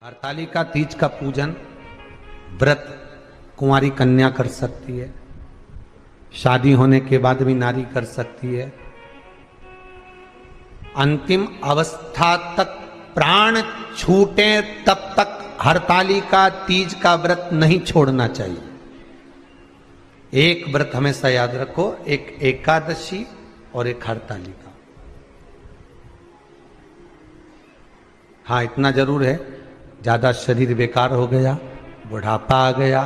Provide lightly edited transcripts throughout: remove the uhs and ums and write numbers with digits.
हरतालिका तीज का पूजन व्रत कुंवारी कन्या कर सकती है, शादी होने के बाद भी नारी कर सकती है। अंतिम अवस्था तक प्राण छूटे तब तक हरतालिका तीज का व्रत नहीं छोड़ना चाहिए। एक व्रत हमेशा याद रखो, एक एकादशी और एक हरतालिका। हाँ, इतना जरूर है, ज्यादा शरीर बेकार हो गया, बुढ़ापा आ गया,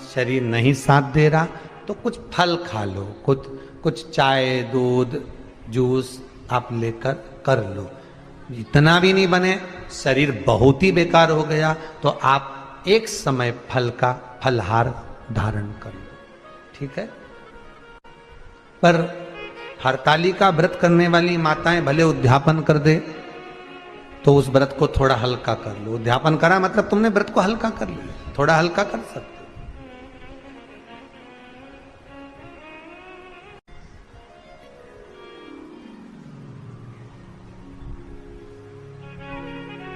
शरीर नहीं साथ दे रहा, तो कुछ फल खा लो, कुछ चाय दूध जूस आप लेकर कर लो। इतना भी नहीं बने, शरीर बहुत ही बेकार हो गया, तो आप एक समय फल का फलहार धारण कर लो, ठीक है। पर हरतालिका व्रत करने वाली माताएं भले उद्यापन कर दे, तो उस व्रत को थोड़ा हल्का कर लो। उद्यापन करा मतलब तुमने व्रत को हल्का कर लिया, थोड़ा हल्का कर सकते।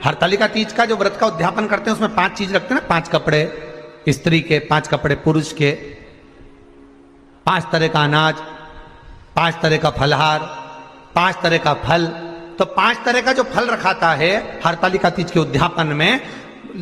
हरतालिका तीज का जो व्रत का उद्यापन करते हैं उसमें 5 चीज रखते हैं ना, 5 कपड़े स्त्री के, 5 कपड़े पुरुष के, 5 तरह का अनाज, 5 तरह का फलहार, 5 तरह का फल। तो 5 तरह का जो फल रखाता है हरतालिका तीज के उद्यापन में,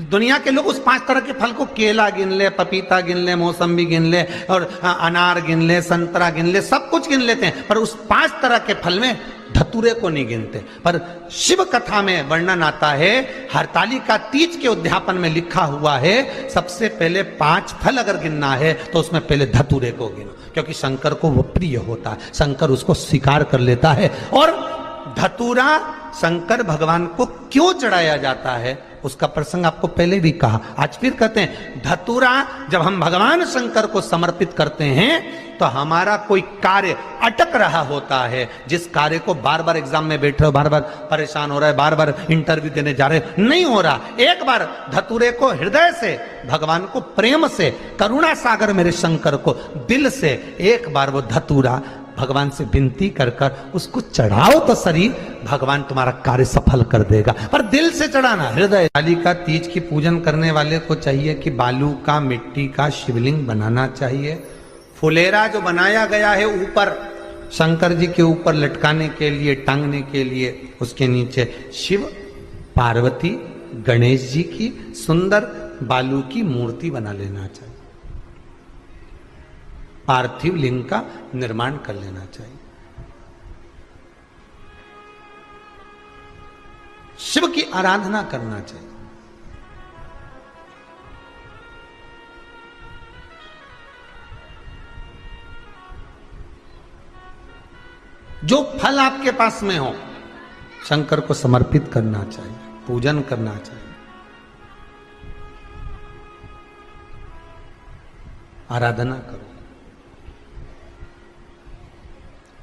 दुनिया के लोग उस 5 तरह के फल को केला गिन ले, पपीता गिन ले, मौसम्बी गिन ले, और अनार गिन ले, संतरा गिन ले, सब कुछ गिन लेते हैं, पर उस 5 तरह के फल में धतूरे को नहीं गिनते। पर शिव कथा में वर्णन आता है, हरतालिका तीज के उद्यापन में लिखा हुआ है, सबसे पहले 5 फल अगर गिनना है तो उसमें पहले धतूरे को गिनो, क्योंकि शंकर को वो प्रिय होता है, शंकर उसको स्वीकार कर लेता है। और धतूरा शंकर भगवान को क्यों चढ़ाया जाता है उसका प्रसंग आपको पहले भी कहा, आज फिर कहते हैं। धतूरा जब हम भगवान शंकर को समर्पित करते हैं तो हमारा कोई कार्य अटक रहा होता है, जिस कार्य को बार बार एग्जाम में बैठ रहे हो, बार बार परेशान हो रहा है, बार बार इंटरव्यू देने जा रहे हो, नहीं हो रहा, एक बार धतूरे को हृदय से भगवान को प्रेम से, करुणा सागर मेरे शंकर को दिल से एक बार वो धतूरा भगवान से विनती कर कर उसको चढ़ाओ तो शरीर, भगवान तुम्हारा कार्य सफल कर देगा। पर दिल से चढ़ाना, हृदय। हरतालिका तीज की पूजन करने वाले को चाहिए कि बालू का, मिट्टी का शिवलिंग बनाना चाहिए। फुलेरा जो बनाया गया है ऊपर शंकर जी के ऊपर लटकाने के लिए, टांगने के लिए, उसके नीचे शिव पार्वती गणेश जी की सुंदर बालू की मूर्ति बना लेना चाहिए, पार्थिव लिंग का निर्माण कर लेना चाहिए। शिव की आराधना करना चाहिए। जो फल आपके पास में हो शंकर को समर्पित करना चाहिए, पूजन करना चाहिए, आराधना करो।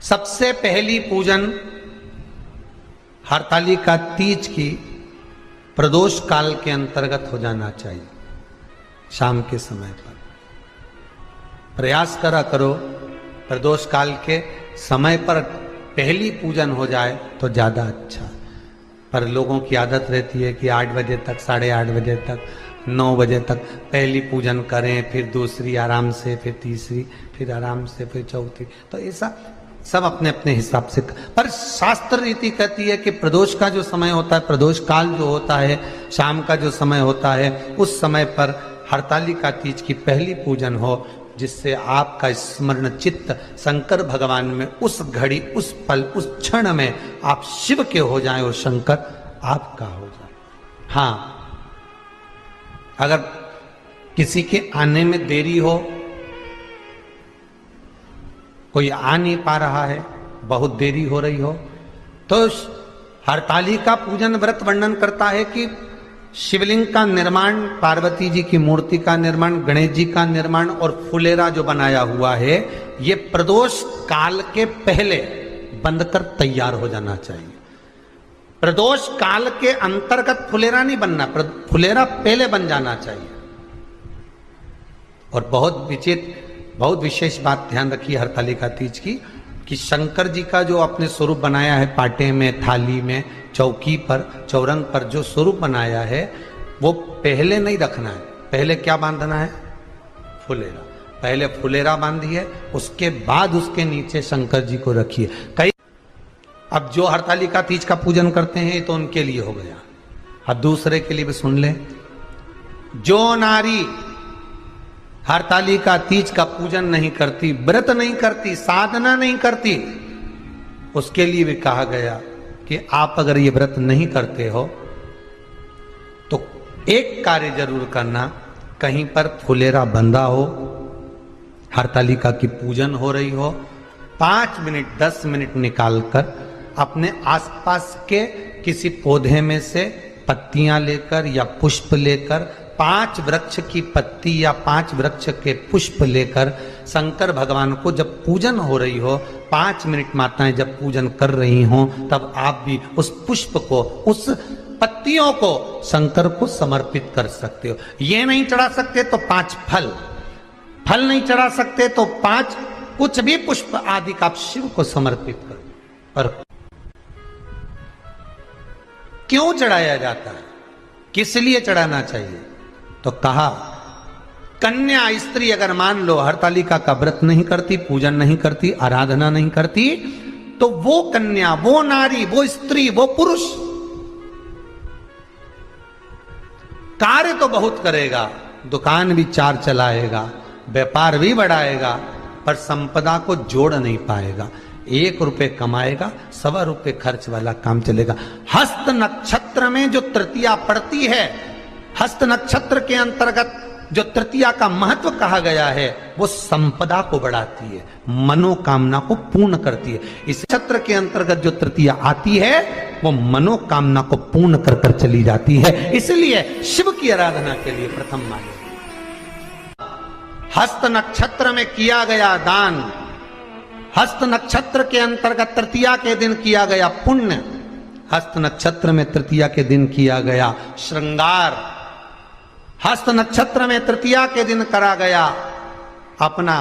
सबसे पहली पूजन हरतालिका तीज की प्रदोष काल के अंतर्गत हो जाना चाहिए, शाम के समय पर। प्रयास करो प्रदोष काल के समय पर पहली पूजन हो जाए तो ज्यादा अच्छा। पर लोगों की आदत रहती है कि 8 बजे तक, 8:30 बजे तक, 9 बजे तक पहली पूजन करें, फिर दूसरी आराम से, फिर तीसरी, फिर आराम से, फिर चौथी। तो ऐसा सब अपने अपने हिसाब से। पर शास्त्र रीति कहती है कि प्रदोष का जो समय होता है, प्रदोष काल जो होता है, शाम का जो समय होता है, उस समय पर हरतालिका तीज की पहली पूजन हो, जिससे आपका स्मरण चित्त शंकर भगवान में उस घड़ी, उस पल, उस क्षण में आप शिव के हो जाएं और शंकर आपका हो जाए। हाँ, अगर किसी के आने में देरी हो, कोई आ नहीं पा रहा है, बहुत देरी हो रही हो, तो हरतालिका पूजन व्रत वर्णन करता है कि शिवलिंग का निर्माण, पार्वती जी की मूर्ति का निर्माण, गणेश जी का निर्माण और फुलेरा जो बनाया हुआ है, ये प्रदोष काल के पहले बनकर तैयार हो जाना चाहिए। प्रदोष काल के अंतर्गत फुलेरा नहीं बनना, फुलेरा पहले बन जाना चाहिए। और बहुत विशेष बात ध्यान रखिए हरतालिका तीज की, कि शंकर जी का जो अपने स्वरूप बनाया है, पाटे में, थाली में, चौकी पर, चौरंग पर जो स्वरूप बनाया है, वो पहले नहीं रखना है, पहले क्या बांधना है? फुलेरा। पहले फुलेरा बांधिए, उसके बाद उसके नीचे शंकर जी को रखिए। कई अब जो हरतालिका तीज का पूजन करते हैं तो उनके लिए हो गया। अब दूसरे के लिए भी सुन ले। जो नारी हरतालिका तीज का पूजन नहीं करती, व्रत नहीं करती, साधना नहीं करती, उसके लिए भी कहा गया कि आप अगर ये व्रत नहीं करते हो तो एक कार्य जरूर करना, कहीं पर फुलेरा बंधा हो, हरतालिका की पूजन हो रही हो, 5 मिनट 10 मिनट निकालकर अपने आसपास के किसी पौधे में से पत्तियां लेकर या पुष्प लेकर, 5 वृक्ष की पत्ती या 5 वृक्ष के पुष्प लेकर शंकर भगवान को जब पूजन हो रही हो, 5 मिनट माताएं जब पूजन कर रही हों, तब आप भी उस पुष्प को, उस पत्तियों को शंकर को समर्पित कर सकते हो। ये नहीं चढ़ा सकते तो 5 फल नहीं चढ़ा सकते तो 5 कुछ भी पुष्प आदि का आप शिव को समर्पित करो। पर क्यों चढ़ाया जाता है, किस लिए चढ़ाना चाहिए? तो कहा कन्या स्त्री अगर मान लो हरतालिका का व्रत नहीं करती, पूजन नहीं करती, आराधना नहीं करती, तो वो कन्या, वो नारी, वो स्त्री, वो पुरुष कार्य तो बहुत करेगा, दुकान भी 4 चलाएगा, व्यापार भी बढ़ाएगा, पर संपदा को जोड़ नहीं पाएगा। 1 रुपए कमाएगा, 1.25 रुपए खर्च वाला काम चलेगा। हस्त नक्षत्र में जो तृतीया पड़ती है, हस्त नक्षत्र के अंतर्गत जो तृतीया का महत्व कहा गया है, वो संपदा को बढ़ाती है, मनोकामना को पूर्ण करती है। इस नक्षत्र के अंतर्गत जो तृतीया आती है वो मनोकामना को पूर्ण कर कर चली जाती है। इसलिए शिव की आराधना के लिए प्रथम माने हस्त नक्षत्र में किया गया दान, हस्त नक्षत्र के अंतर्गत तृतीया के दिन किया गया पुण्य, हस्त नक्षत्र में तृतीया के दिन किया गया श्रृंगार, हस्त नक्षत्र में तृतीया के दिन करा गया अपना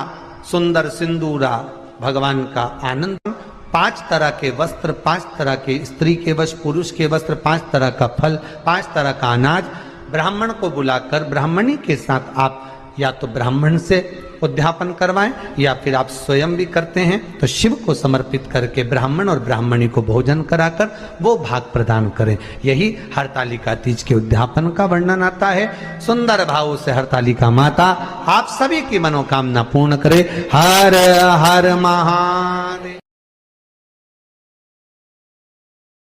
सुंदर सिंदूरा, भगवान का आनंद, 5 तरह के वस्त्र, 5 तरह के स्त्री के वस्त्र, पुरुष के वस्त्र, 5 तरह का फल, 5 तरह का अनाज, ब्राह्मण को बुलाकर ब्राह्मणी के साथ आप या तो ब्राह्मण से उद्यापन करवाएं या फिर आप स्वयं भी करते हैं तो शिव को समर्पित करके ब्राह्मण और ब्राह्मणी को भोजन कराकर वो भाग प्रदान करें। यही हरतालिका तीज के उद्यापन का वर्णन आता है। सुंदर भाव से हरतालिका माता आप सभी की मनोकामना पूर्ण करे। हर हर महादेव।